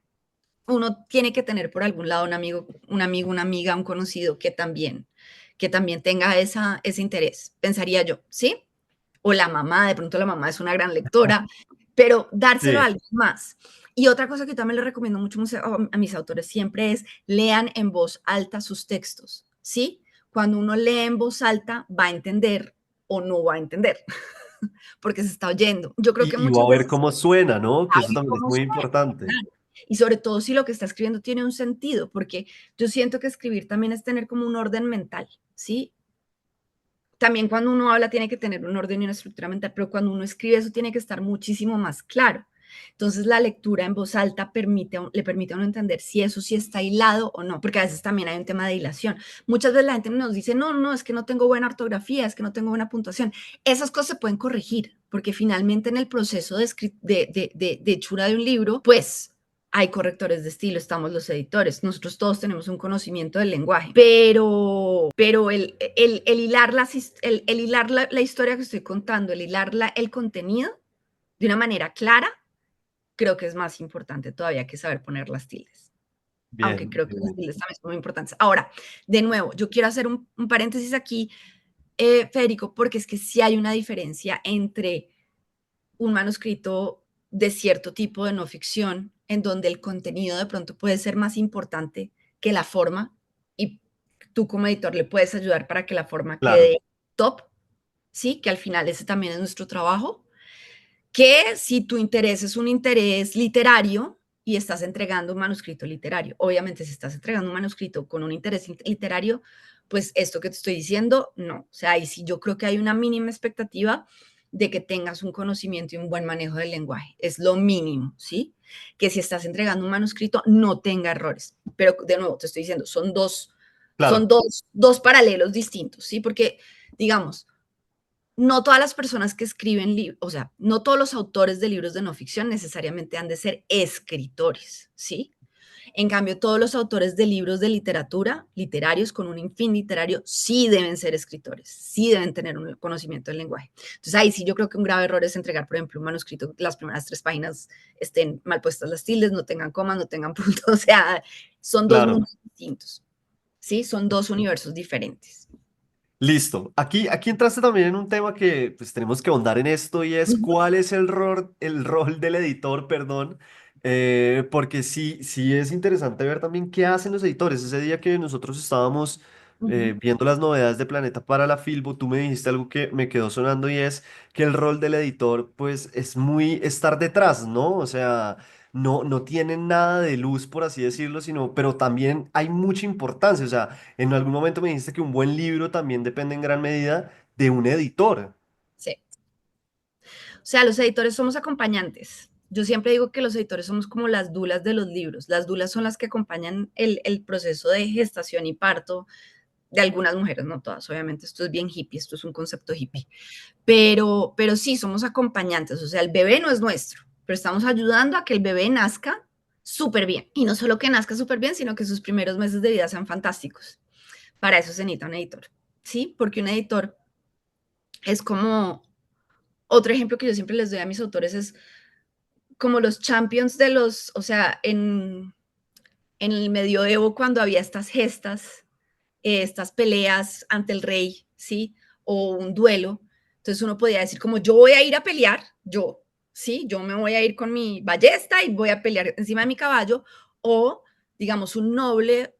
uno tiene que tener por algún lado un amigo, una amiga, un conocido que también tenga ese interés, pensaría yo, ¿sí? O la mamá, de pronto la mamá es una gran lectora, pero dárselo a Sí. alguien más. Y otra cosa que también le recomiendo mucho a mis autores siempre es lean en voz alta sus textos, ¿sí? Cuando uno lee en voz alta va a entender o no va a entender, porque se está oyendo. Yo creo que Y va muchas a ver veces cómo suena, ¿no? Que eso sabe también es cómo muy suena, importante. claro. Y sobre todo si lo que está escribiendo tiene un sentido, porque yo siento que escribir también es tener como un orden mental, ¿sí? También cuando uno habla tiene que tener un orden y una estructura mental, pero cuando uno escribe eso tiene que estar muchísimo más claro. Entonces la lectura en voz alta le permite a uno entender si eso sí está hilado o no, porque a veces también hay un tema de hilación. Muchas veces la gente nos dice, no, no, es que no tengo buena ortografía, es que no tengo buena puntuación. Esas cosas se pueden corregir, porque finalmente en el proceso de hechura de un libro, pues hay correctores de estilo, estamos los editores, nosotros todos tenemos un conocimiento del lenguaje, pero el hilar, el hilar la historia que estoy contando, el hilar el contenido de una manera clara, creo que es más importante todavía que saber poner las tildes. Aunque Bien, creo que las bien. tildes también son muy importantes. Ahora, de nuevo, yo quiero hacer un paréntesis aquí, Federico, porque es que sí hay una diferencia entre un manuscrito de cierto tipo de no ficción, en donde el contenido de pronto puede ser más importante que la forma, y tú como editor le puedes ayudar para que la forma Claro, quede top, ¿sí? Que al final ese también es nuestro trabajo, que si tu interés es un interés literario y estás entregando un manuscrito literario. Obviamente, si estás entregando un manuscrito con un interés literario, pues esto que te estoy diciendo, no. O sea, ahí sí yo creo que hay una mínima expectativa de que tengas un conocimiento y un buen manejo del lenguaje. Es lo mínimo, ¿sí? Que si estás entregando un manuscrito no tenga errores. Pero de nuevo, te estoy diciendo, son claro. dos paralelos distintos, ¿sí? Porque, digamos, no todas las personas que escriben libros, o sea, no todos los autores de libros de no ficción necesariamente han de ser escritores, ¿sí? En cambio, todos los autores de libros de literatura, literarios con un fin literario, sí deben ser escritores, sí deben tener un conocimiento del lenguaje. Entonces, ahí sí yo creo que un grave error es entregar, por ejemplo, un manuscrito, las primeras 3 páginas estén mal puestas las tildes, no tengan comas, no tengan puntos, o sea, son dos Claro. mundos distintos, ¿sí? Son dos universos diferentes. Listo. Aquí entraste también en un tema que pues tenemos que ahondar en esto y es Ujú, cuál es el rol del editor, perdón, porque sí es interesante ver también qué hacen los editores. Ese día que nosotros estábamos ujú. viendo las novedades de Planeta para la Filbo, tú me dijiste algo que me quedó sonando y es que el rol del editor pues es muy estar detrás, ¿no? O sea, no tienen nada de luz, por así decirlo, sino, pero también hay mucha importancia. O sea, en algún momento me dijiste que un buen libro también depende en gran medida de un editor. Sí. O sea, los editores somos acompañantes. Yo siempre digo que los editores somos como las dulas de los libros. Las dulas son las que acompañan el proceso de gestación y parto de algunas mujeres, no todas, obviamente. Esto es bien hippie, esto es un concepto hippie. Pero sí, somos acompañantes. O sea, el bebé no es nuestro, pero estamos ayudando a que el bebé nazca súper bien. Y no solo que nazca súper bien, sino que sus primeros meses de vida sean fantásticos. Para eso se necesita un editor, ¿sí? Porque un editor es como otro ejemplo que yo siempre les doy a mis autores es como los champions de los, o sea, en el medioevo cuando había estas gestas, estas peleas ante el rey, ¿sí? O un duelo. Entonces uno podía decir como yo voy a ir a pelear, yo, ¿sí? Yo me voy a ir con mi ballesta y voy a pelear encima de mi caballo. O, digamos, un noble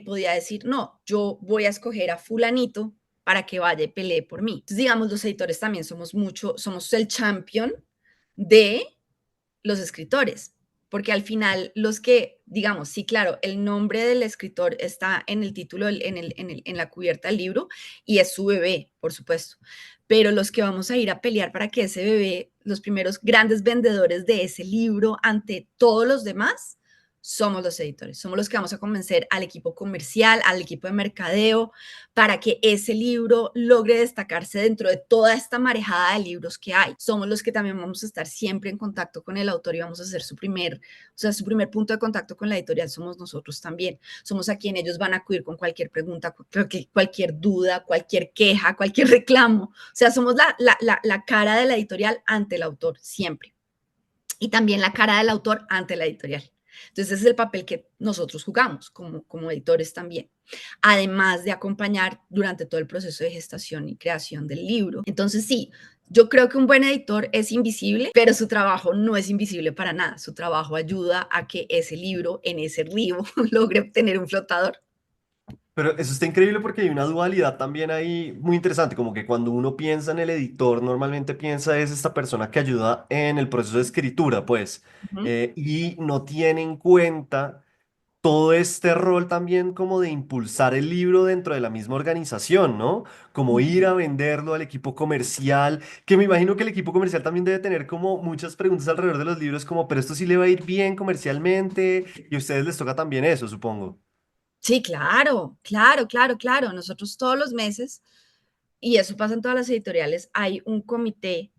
podía decir, no, yo voy a escoger a fulanito para que vaya y pelee por mí. Entonces, digamos, los editores también somos mucho, somos el champion de los escritores, porque al final los que, digamos, sí, claro, el nombre del escritor está en el título, en la cubierta del libro y es su bebé, por supuesto, pero los que vamos a ir a pelear para que ese bebé, los primeros grandes vendedores de ese libro ante todos los demás, somos los editores, somos los que vamos a convencer al equipo comercial, al equipo de mercadeo, para que ese libro logre destacarse dentro de toda esta marejada de libros que hay. Somos los que también vamos a estar siempre en contacto con el autor y vamos a hacer su primer punto de contacto con la editorial somos nosotros también. Somos a quien ellos van a acudir con cualquier pregunta, cualquier duda, cualquier queja, cualquier reclamo. O sea, somos la cara de la editorial ante el autor, siempre. Y también la cara del autor ante la editorial. Entonces, ese es el papel que nosotros jugamos como editores también, además de acompañar durante todo el proceso de gestación y creación del libro. Entonces, sí, yo creo que un buen editor es invisible, pero su trabajo no es invisible para nada. Su trabajo ayuda a que ese libro en ese río logre obtener un flotador. Pero eso está increíble porque hay una dualidad también ahí muy interesante, como que cuando uno piensa en el editor, normalmente piensa es esta persona que ayuda en el proceso de escritura, pues, Ujú, y no tiene en cuenta todo este rol también como de impulsar el libro dentro de la misma organización, ¿no? Como ir ujú. a venderlo al equipo comercial, que me imagino que el equipo comercial también debe tener como muchas preguntas alrededor de los libros, como, pero esto sí le va a ir bien comercialmente, y a ustedes les toca también eso, supongo. Sí, claro, claro, claro, claro. Nosotros todos los meses, y eso pasa en todas las editoriales, hay un comité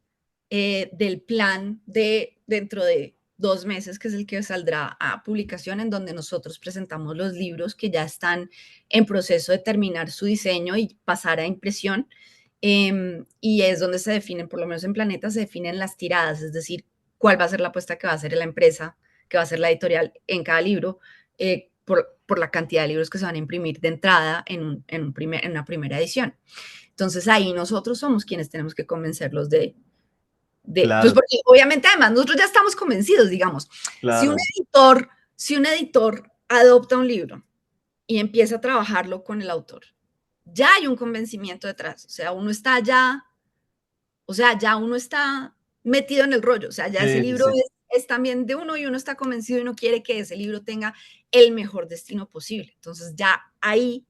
del plan de dentro de 2 meses, que es el que saldrá a publicación, en donde nosotros presentamos los libros que ya están en proceso de terminar su diseño y pasar a impresión. Y es donde se definen, por lo menos en Planeta, se definen las tiradas, es decir, cuál va a ser la apuesta que va a hacer la empresa, que va a ser la editorial en cada libro, por la cantidad de libros que se van a imprimir de entrada en una primera edición. Entonces ahí nosotros somos quienes tenemos que convencerlos pues Claro, porque obviamente además nosotros ya estamos convencidos, digamos, si un claro. editor, si un editor adopta un libro y empieza a trabajarlo con el autor, ya hay un convencimiento detrás, o sea, ya uno está metido en el rollo, o sea, ya ese Sí, sí, libro sí. es también de uno y uno está convencido y uno quiere que ese libro tenga el mejor destino posible. Entonces ya ahí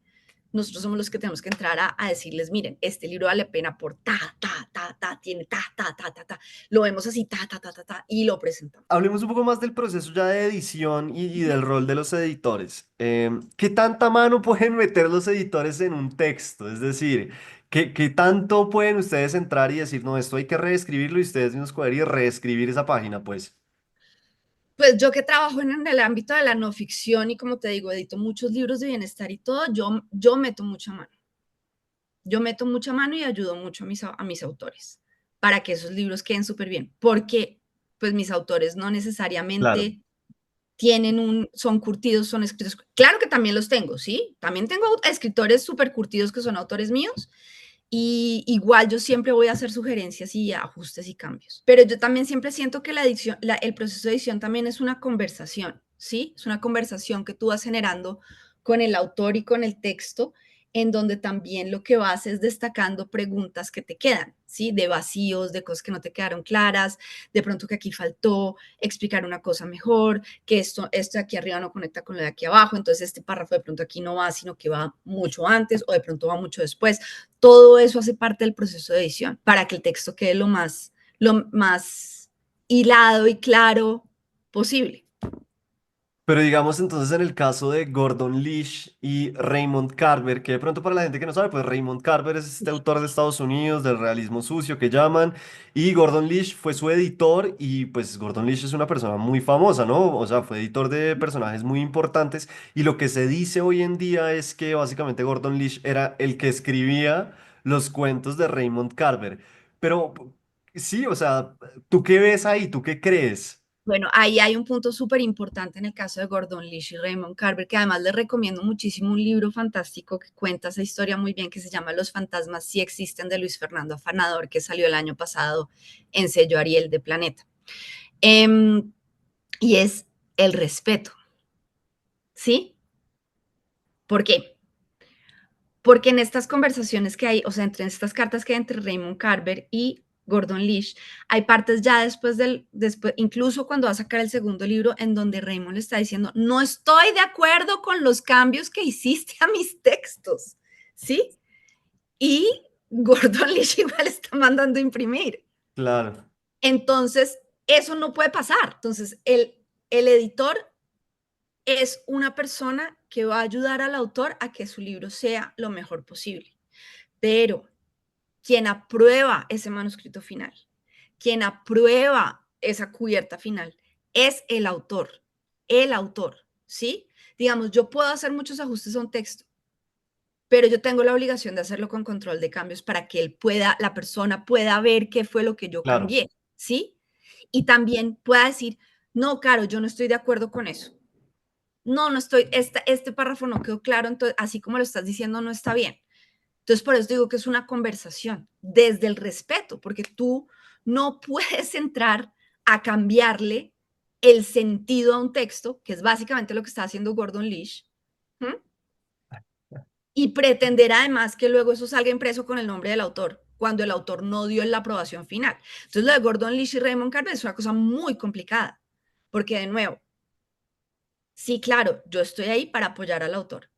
nosotros somos los que tenemos que entrar a decirles, miren, este libro vale pena por tiene lo vemos así, y lo presentamos. Hablemos un poco más del proceso ya de edición y del rol de los editores. ¿Qué tanta mano pueden meter los editores en un texto? Es decir, ¿qué tanto pueden ustedes entrar y decir, no, esto hay que reescribirlo y ustedes mismos coger y reescribir esa página, pues? Pues yo que trabajo en el ámbito de la no ficción y como te digo, edito muchos libros de bienestar y todo, yo meto mucha mano. Yo meto mucha mano y ayudo mucho a mis autores para que esos libros queden súper bien, porque pues mis autores no Claro. necesariamente son curtidos, son escritos. Claro que también los tengo, ¿sí? También tengo escritores súper curtidos que son autores míos, y igual yo siempre voy a hacer sugerencias y ajustes y cambios. Pero yo también siempre siento que el proceso de edición también es una conversación, ¿sí? Es una conversación que tú vas generando con el autor y con el texto, en donde también lo que vas es destacando preguntas que te quedan, ¿sí? De vacíos, de cosas que no te quedaron claras, de pronto que aquí faltó explicar una cosa mejor, que esto de aquí arriba no conecta con lo de aquí abajo, entonces este párrafo de pronto aquí no va, sino que va mucho antes o de pronto va mucho después. Todo eso hace parte del proceso de edición para que el texto quede lo más hilado y claro posible. Pero digamos entonces en el caso de Gordon Lish y Raymond Carver, que de pronto para la gente que no sabe, pues Raymond Carver es este autor de Estados Unidos del realismo sucio que llaman, y Gordon Lish fue su editor y pues Gordon Lish es una persona muy famosa, ¿no? O sea, fue editor de personajes muy importantes y lo que se dice hoy en día es que básicamente Gordon Lish era el que escribía los cuentos de Raymond Carver. Pero sí, o sea, ¿tú qué ves ahí? ¿Tú qué crees? Bueno, ahí hay un punto súper importante en el caso de Gordon Lish y Raymond Carver, que además les recomiendo muchísimo un libro fantástico que cuenta esa historia muy bien, que se llama Los fantasmas sí existen, de Luis Fernando Afanador, que salió el año pasado en sello Ariel de Planeta. Em, y es el respeto, ¿sí? ¿Por qué? Porque en estas conversaciones que hay, o sea, entre estas cartas que hay entre Raymond Carver y Gordon Lish, hay partes ya después, incluso cuando va a sacar el segundo libro, en donde Raymond le está diciendo, no estoy de acuerdo con los cambios que hiciste a mis textos, ¿sí? Y Gordon Lish igual está mandando a imprimir. Claro. Entonces, eso no puede pasar. Entonces, el editor es una persona que va a ayudar al autor a que su libro sea lo mejor posible. Pero quien aprueba ese manuscrito final, quien aprueba esa cubierta final, es el autor, ¿sí? Digamos, yo puedo hacer muchos ajustes a un texto, pero yo tengo la obligación de hacerlo con control de cambios para que la persona pueda ver qué fue lo que yo Claro. cambié, ¿sí? Y también pueda decir, no, Caro, yo no estoy de acuerdo con eso. No, no estoy, este párrafo no quedó claro, entonces, así como lo estás diciendo, no está bien. Entonces, por eso digo que es una conversación desde el respeto, porque tú no puedes entrar a cambiarle el sentido a un texto, que es básicamente lo que está haciendo Gordon Lish, ¿m? y pretender además que luego eso salga impreso con el nombre del autor, cuando el autor no dio la aprobación final. Entonces lo de Gordon Lish y Raymond Carver es una cosa muy complicada, porque de nuevo, sí, claro, yo estoy ahí para apoyar al autor,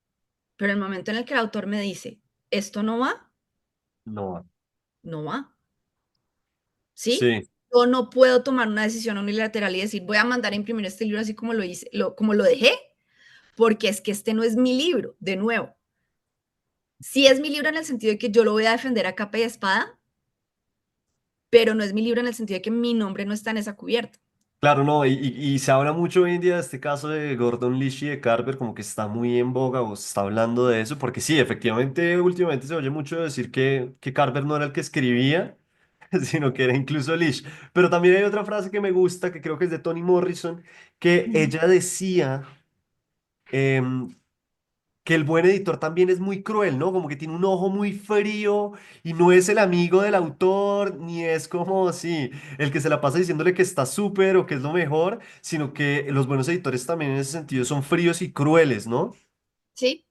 pero el momento en el que el autor me dice, esto no va, No. no va, ¿sí? Sí. Yo no puedo tomar una decisión unilateral y decir, voy a mandar a imprimir este libro así como lo hice, como lo dejé, porque es que este no es mi libro, de nuevo. Sí es mi libro en el sentido de que yo lo voy a defender a capa y espada, pero no es mi libro en el sentido de que mi nombre no está en esa cubierta. Claro, no, y se habla mucho hoy en día de este caso de Gordon Lish y de Carver, como que está muy en boga o se está hablando de eso, porque sí, efectivamente, últimamente se oye mucho decir que Carver no era el que escribía, sino que era incluso Lish. Pero también hay otra frase que me gusta, que creo que es de Toni Morrison, que ella decía, em, que el buen editor también es muy cruel, ¿no? Como que tiene un ojo muy frío y no es el amigo del autor, ni es como, sí, el que se la pasa diciéndole que está súper o que es lo mejor, sino que los buenos editores también en ese sentido son fríos y crueles, ¿no? Sí,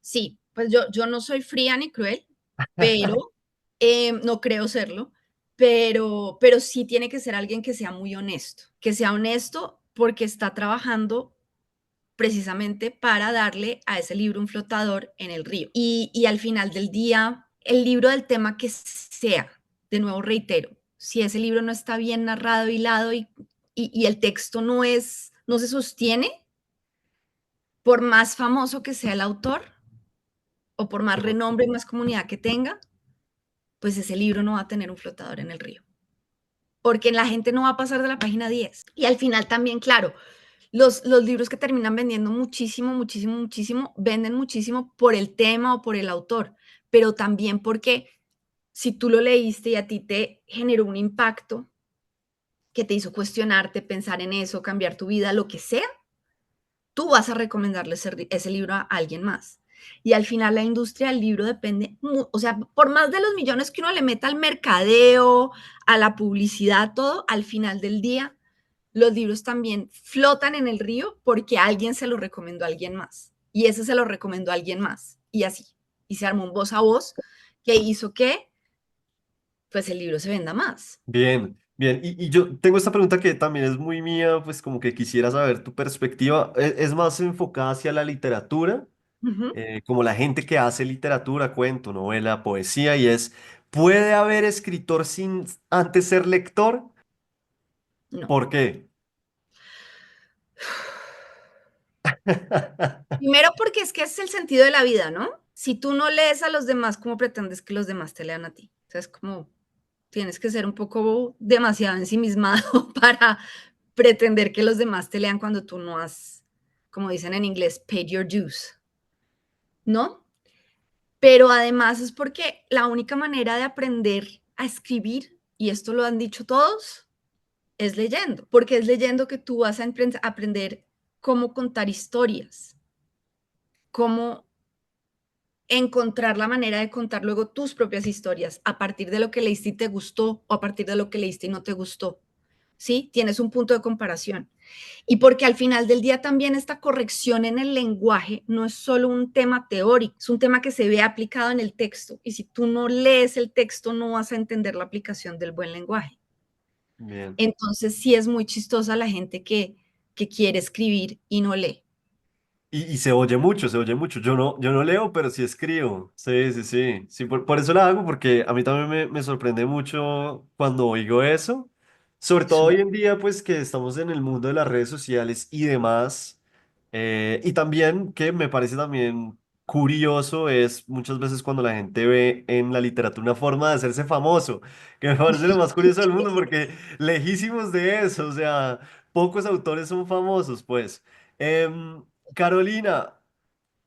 sí, pues yo no soy fría ni cruel, pero no creo serlo, pero sí tiene que ser alguien que sea honesto porque está trabajando precisamente para darle a ese libro un flotador en el río. Y al final del día, el libro del tema que sea, de nuevo reitero, si ese libro no está bien narrado, hilado y el texto no se sostiene, por más famoso que sea el autor o por más renombre y más comunidad que tenga, pues ese libro no va a tener un flotador en el río. Porque la gente no va a pasar de la página 10. Y al final también, claro, los libros que terminan vendiendo muchísimo, muchísimo, muchísimo, venden muchísimo por el tema o por el autor, pero también porque si tú lo leíste y a ti te generó un impacto que te hizo cuestionarte, pensar en eso, cambiar tu vida, lo que sea, tú vas a recomendarle ese libro a alguien más. Y al final la industria del libro depende, o sea, por más de los millones que uno le meta al mercadeo, a la publicidad, todo, al final del día, los libros también flotan en el río porque alguien se lo recomendó a alguien más. Y ese se lo recomendó a alguien más. Y así. Y se armó un voz a voz que hizo que pues el libro se venda más. Bien, bien. Y yo tengo esta pregunta que también es muy mía, pues como que quisiera saber tu perspectiva. Es más enfocada hacia la literatura, Uh -huh. como la gente que hace literatura, cuento, novela, poesía, y es, ¿puede haber escritor sin antes ser lector? No. ¿Por qué? Primero porque es que es el sentido de la vida, ¿no? Si tú no lees a los demás, ¿cómo pretendes que los demás te lean a ti? O sea, es como tienes que ser un poco demasiado ensimismado para pretender que los demás te lean cuando tú no has, como dicen en inglés, paid your dues, ¿no? Pero además es porque la única manera de aprender a escribir, y esto lo han dicho todos, es leyendo, porque es leyendo que tú vas a aprender cómo contar historias, cómo encontrar la manera de contar luego tus propias historias a partir de lo que leíste y te gustó o a partir de lo que leíste y no te gustó. ¿Sí? Tienes un punto de comparación. Y porque al final del día también esta corrección en el lenguaje no es solo un tema teórico, es un tema que se ve aplicado en el texto. Y si tú no lees el texto, no vas a entender la aplicación del buen lenguaje. Bien. Entonces sí es muy chistosa la gente que quiere escribir y no lee. Y se oye mucho, se oye mucho. Yo no leo, pero sí escribo. Sí, sí, sí. Sí, por eso la hago, porque a mí también me sorprende mucho cuando oigo eso. Sobre todo Sí. hoy en día, pues que estamos en el mundo de las redes sociales y demás. Y también que me parece también curioso es muchas veces cuando la gente ve en la literatura una forma de hacerse famoso, que me parece lo más curioso del mundo, porque lejísimos de eso, o sea, pocos autores son famosos, pues. Em, Carolina,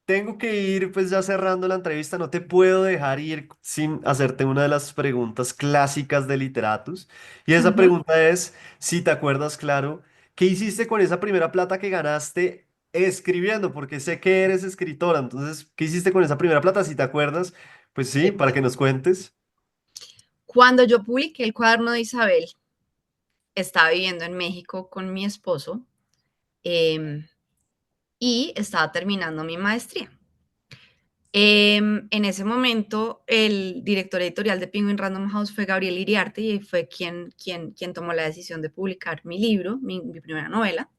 tengo que ir pues ya cerrando la entrevista, no te puedo dejar ir sin hacerte una de las preguntas clásicas de Literatus. Y esa Ujú. pregunta es, si te acuerdas, claro, ¿qué hiciste con esa primera plata que ganaste escribiendo? Porque sé que eres escritora, entonces, ¿qué hiciste con esa primera plata? Si te acuerdas, pues sí, Sí. para que nos cuentes. Cuando yo publiqué el cuaderno de Isabel, estaba viviendo en México con mi esposo y estaba terminando mi maestría. En ese momento, el director editorial de Penguin Random House fue Gabriel Iriarte y fue quien tomó la decisión de publicar mi libro, mi primera novela,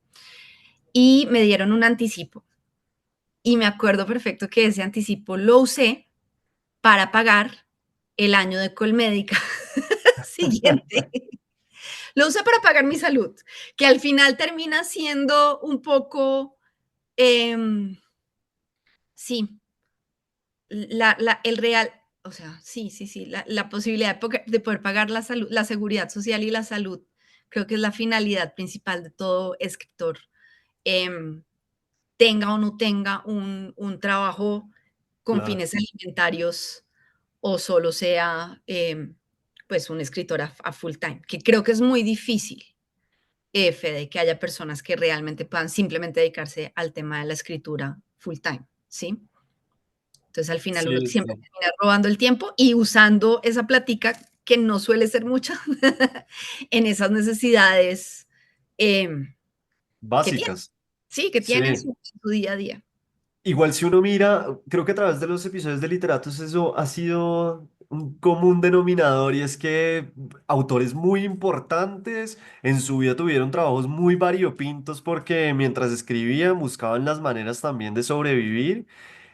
y me dieron un anticipo. Y me acuerdo perfecto que ese anticipo lo usé para pagar el año de Colmédica siguiente. Lo usé para pagar mi salud, que al final termina siendo un poco, sí, el real, o sea, sí, la posibilidad de poder pagar la salud, la seguridad social y la salud, creo que es la finalidad principal de todo escritor, eh, tenga o no tenga un trabajo con Claro. fines alimentarios o solo sea pues un escritor a full time, que creo que es muy difícil, Fede, que haya personas que realmente puedan simplemente dedicarse al tema de la escritura full time, ¿sí? Entonces al final uno Sí, siempre sí. termina robando el tiempo y usando esa plática, que no suele ser mucha, en esas necesidades eh, que tiene, Básicas. sí, que tiene Sí. su día a día. Igual si uno mira, creo que a través de los episodios de Literatos eso ha sido un común denominador y es que autores muy importantes en su vida tuvieron trabajos muy variopintos porque mientras escribían buscaban las maneras también de sobrevivir.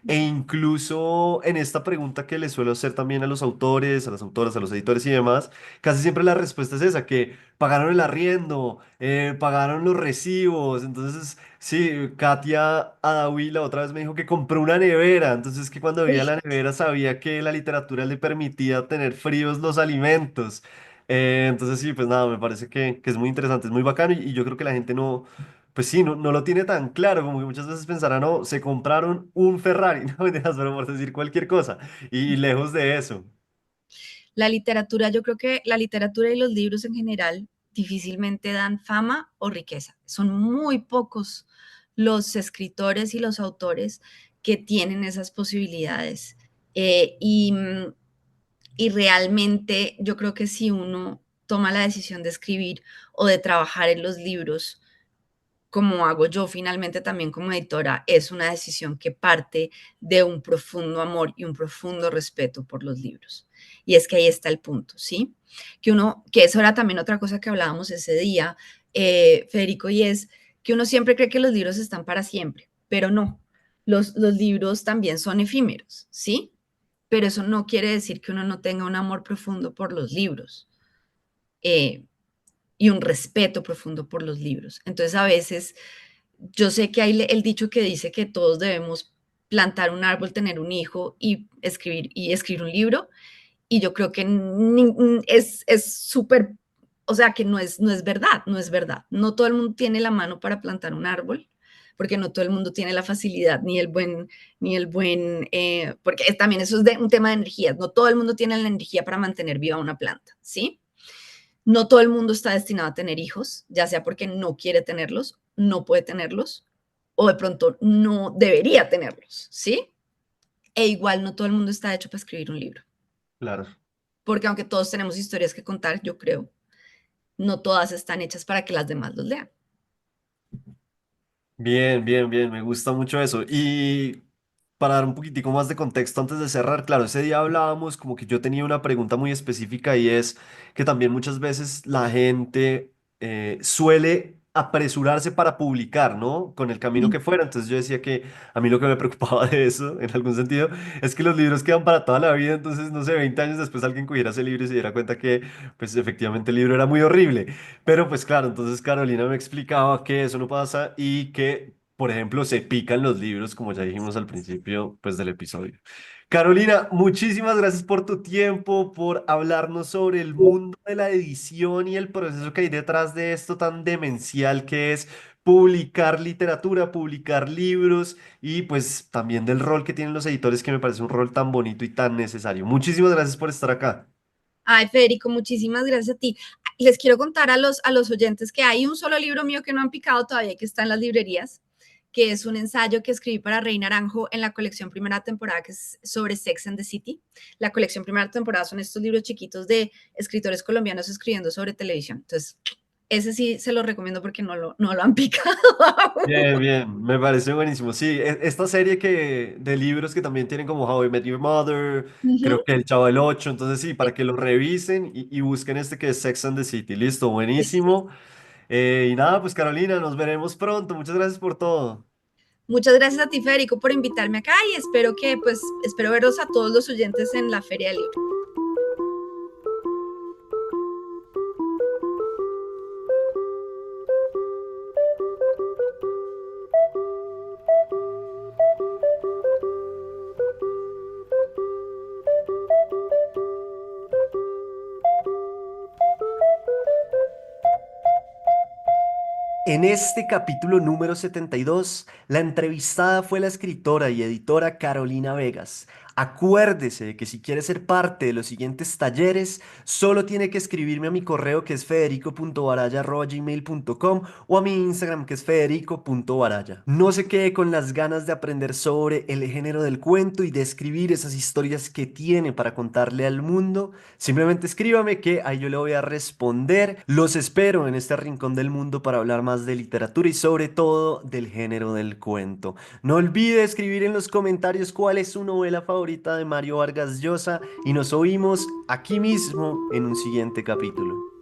E incluso en esta pregunta que le suelo hacer también a los autores, a las autoras, a los editores y demás, casi siempre la respuesta es esa, que pagaron el arriendo, pagaron los recibos. Entonces, sí, Katia Adawi la otra vez me dijo que compró una nevera. Entonces, que cuando veía la nevera sabía que la literatura le permitía tener fríos los alimentos. Entonces, sí, pues nada, me parece que es muy interesante, es muy bacano y yo creo que la gente no... Pues sí, no lo tiene tan claro, como que muchas veces pensarán, no, se compraron un Ferrari, no me dejas, pero por decir cualquier cosa, y lejos de eso. La literatura, yo creo que la literatura y los libros en general difícilmente dan fama o riqueza. Son muy pocos los escritores y los autores que tienen esas posibilidades. Eh, y, y realmente yo creo que si uno toma la decisión de escribir o de trabajar en los libros, como hago yo finalmente también como editora, es una decisión que parte de un profundo amor y un profundo respeto por los libros. Y es que ahí está el punto, ¿sí? Que eso era también otra cosa que hablábamos ese día, Federico, y es que uno siempre cree que los libros están para siempre, pero no. Los libros también son efímeros, ¿sí? Pero eso no quiere decir que uno no tenga un amor profundo por los libros. Eh, y un respeto profundo por los libros. Entonces, a veces, yo sé que hay el dicho que dice que todos debemos plantar un árbol, tener un hijo y escribir un libro, y yo creo que es súper, o sea, que no es verdad, no es verdad. No todo el mundo tiene la mano para plantar un árbol, porque no todo el mundo tiene la facilidad porque también eso es un tema de energías, no todo el mundo tiene la energía para mantener viva una planta, ¿sí? No todo el mundo está destinado a tener hijos, ya sea porque no quiere tenerlos, no puede tenerlos, o de pronto no debería tenerlos, ¿sí? E igual no todo el mundo está hecho para escribir un libro, Claro. porque aunque todos tenemos historias que contar, yo creo, no todas están hechas para que las demás los lean. Bien, bien, bien, me gusta mucho eso. Y para dar un poquitico más de contexto antes de cerrar, claro, ese día hablábamos como que yo tenía una pregunta muy específica y es que también muchas veces la gente suele apresurarse para publicar, ¿no? Con el camino que fuera. Entonces yo decía que a mí lo que me preocupaba de eso, en algún sentido, es que los libros quedan para toda la vida. Entonces, no sé, 20 años después alguien cogiera ese libro y se diera cuenta que, pues efectivamente el libro era muy horrible. Pero pues claro, entonces Carolina me explicaba que eso no pasa y que, por ejemplo, se pican los libros, como ya dijimos al principio, pues del episodio. Carolina, muchísimas gracias por tu tiempo, por hablarnos sobre el mundo de la edición y el proceso que hay detrás de esto tan demencial que es publicar literatura, publicar libros y pues también del rol que tienen los editores, que me parece un rol tan bonito y tan necesario. Muchísimas gracias por estar acá. Ay, Federico, muchísimas gracias a ti. Les quiero contar a los oyentes que hay un solo libro mío que no han picado todavía, que está en las librerías, que es un ensayo que escribí para Rey Naranjo en la colección primera temporada, que es sobre Sex and the City. La colección primera temporada son estos libros chiquitos de escritores colombianos escribiendo sobre televisión. Entonces, Ese sí se lo recomiendo porque no lo han picado Bien, aún. bien, me parece buenísimo. Sí, esta serie de libros que también tienen como How I Met Your Mother, Ujú. creo que El Chavo del Ocho, entonces sí, para que lo revisen y busquen este que es Sex and the City. Listo, Es- buenísimo. Y nada, pues Carolina, nos veremos pronto. Muchas gracias por todo. Muchas gracias a ti, Federico, por invitarme acá y espero verlos a todos los oyentes en la Feria del Libro. En este capítulo número 72, la entrevistada fue la escritora y editora Carolina Vegas. Acuérdese de que si quiere ser parte de los siguientes talleres, solo tiene que escribirme a mi correo que es federico.baraya@gmail.com o a mi Instagram que es federico.baraya. No se quede con las ganas de aprender sobre el género del cuento y de escribir esas historias que tiene para contarle al mundo. Simplemente escríbame que ahí yo le voy a responder. Los espero en este rincón del mundo para hablar más de literatura y sobre todo del género del cuento. No olvide escribir en los comentarios cuál es su novela favorita de Mario Vargas Llosa y nos oímos aquí mismo en un siguiente capítulo.